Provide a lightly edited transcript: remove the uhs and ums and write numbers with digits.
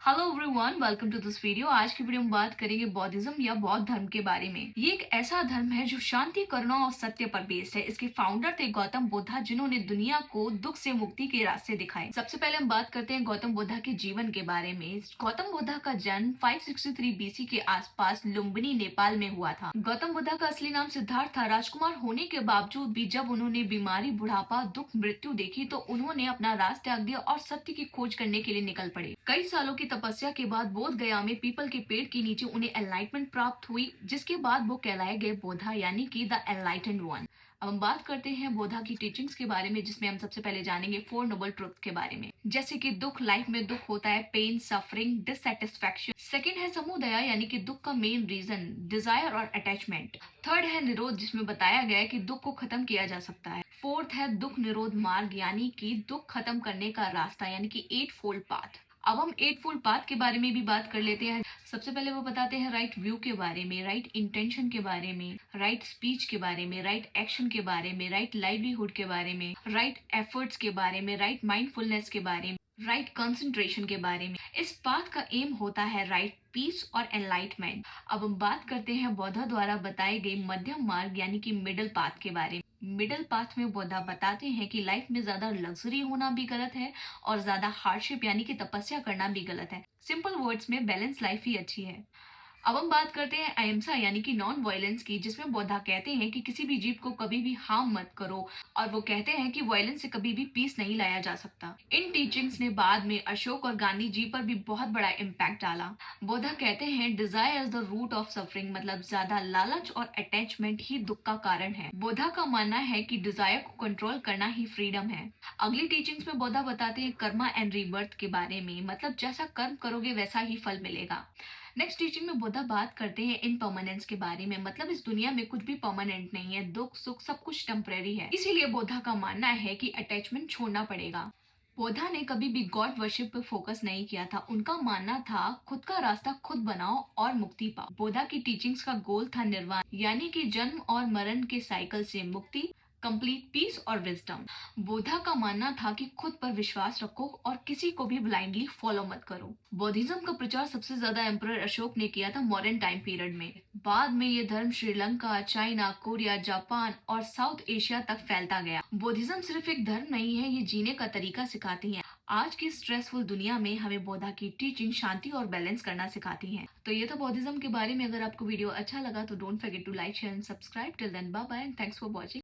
Hello everyone, welcome to this video. आज की video में बात करेंगे बौद्धिज्म या बौद्ध धर्म के बारे में। ये एक ऐसा धर्म है जो शांति, करुणा और सत्य पर बेस्ड है। इसके फाउंडर थे गौतम बुद्धा, जिन्होंने दुनिया को दुख से मुक्ति के रास्ते दिखाए। सबसे पहले हम बात करते हैं गौतम बुद्धा के जीवन के बारे में। गौतम बुद्धा का जन्म 563 बीसी के आसपास लुम्बिनी, नेपाल में हुआ था। गौतम बुद्धा का असली नाम सिद्धार्थ था। राजकुमार होने के बावजूद भी जब उन्होंने बीमारी, बुढ़ापा, दुख, मृत्यु देखी तो उन्होंने अपना राज त्याग दिया और सत्य की खोज करने के लिए निकल पड़े। कई सालों की तपस्या के बाद बोध गया में पीपल के पेड़ के नीचे उन्हें एनलाइटमेंट प्राप्त हुई, जिसके बाद वो कहलाए गए बोधा, यानी कि द एनलाइटेंड वन। अब हम बात करते हैं बोधा की टीचिंग्स के बारे में, जिसमें हम सबसे पहले जानेंगे फोर नोबल ट्रुथ के बारे में, जैसे कि दुख, लाइफ में दुख होता है, पेन, सफरिंग, डिससेटिस्फैक्शन। सेकंड है समुदया, यानी कि दुख का मेन रीजन डिजायर और अटैचमेंट। थर्ड है निरोध, जिसमें बताया गया है कि दुख को खत्म किया जा सकता है। फोर्थ है दुख निरोध मार्ग, यानी कि दुख खत्म करने का रास्ता, यानी कि एट फोल्ड पाथ। अब हम एट फोल्ड पाथ के बारे में भी बात कर लेते हैं। सबसे पहले वो बताते हैं राइट व्यू के बारे में, राइट इंटेंशन के बारे में, राइट स्पीच के बारे में, राइट एक्शन के बारे में, राइट लाइवलीहुड के बारे में, राइट एफर्ट्स के बारे में, राइट माइंडफुलनेस के बारे में, राइट कंसंट्रेशन के बारे में। इस पाथ का एम होता है राइट पीस और एनलाइटमेंट। अब हम बात करते हैं बौद्धा द्वारा बताए गए मध्यम मार्ग, यानी कि मिडिल पाथ के बारे में। मिडिल पाथ में बौद्धा बताते हैं कि लाइफ में ज्यादा लग्जरी होना भी गलत है और ज्यादा हार्डशिप, यानी कि तपस्या करना भी गलत है। सिंपल वर्ड्स में बैलेंस लाइफ ही अच्छी है। अब हम बात करते हैं अहिंसा, यानी कि नॉन वायलेंस की, जिसमें बौद्धा कहते हैं कि किसी भी जीव को कभी भी हार्म मत करो, और वो कहते हैं कि वायलेंस से कभी भी पीस नहीं लाया जा सकता। इन टीचिंग्स ने बाद में अशोक और गांधी जी पर भी बहुत बड़ा इम्पैक्ट डाला। बौद्धा कहते हैं desire is the root of suffering, मतलब ज्यादा लालच और अटैचमेंट ही दुख का कारण है। बौद्धा का मानना है कि डिजायर को कंट्रोल करना ही फ्रीडम है। अगली टीचिंग्स में बौद्धा बताते हैं कर्मा एंड रीबर्थ के बारे में, मतलब जैसा कर्म करोगे वैसा ही फल मिलेगा। नेक्स्ट टीचिंग में बुद्धा बात करते हैं इनपरमानेंस के बारे में, मतलब इस दुनिया में कुछ भी परमानेंट नहीं है, दुख सुख सब कुछ टेम्परेरी है। इसीलिए बुद्धा का मानना है कि अटैचमेंट छोड़ना पड़ेगा। बुद्धा ने कभी भी गॉड वर्शिप पर फोकस नहीं किया था। उनका मानना था खुद का रास्ता खुद बनाओ और मुक्ति पाओ। बुद्धा की टीचिंग्स का गोल था निर्वाण, यानी कि जन्म और मरण के साइकिल से मुक्ति, कंप्लीट पीस और विजडम। बुद्धा का मानना था कि खुद पर विश्वास रखो और किसी को भी ब्लाइंडली फॉलो मत करो। बौद्धिज्म का प्रचार सबसे ज्यादा एम्परर अशोक ने किया था मॉडर्न टाइम पीरियड में। बाद में ये धर्म श्रीलंका, चाइना, कोरिया, जापान और साउथ एशिया तक फैलता गया। बौद्धिज्म सिर्फ एक धर्म नहीं है, ये जीने का तरीका सिखाती है। आज की स्ट्रेसफुल दुनिया में हमें बुद्धा की टीचिंग शांति और बैलेंस करना सिखाती है। तो ये था बौद्धिज्म के बारे में। अगर आपको वीडियो अच्छा लगा तो don't forget to like, share and subscribe. Till then bye bye and thanks for watching.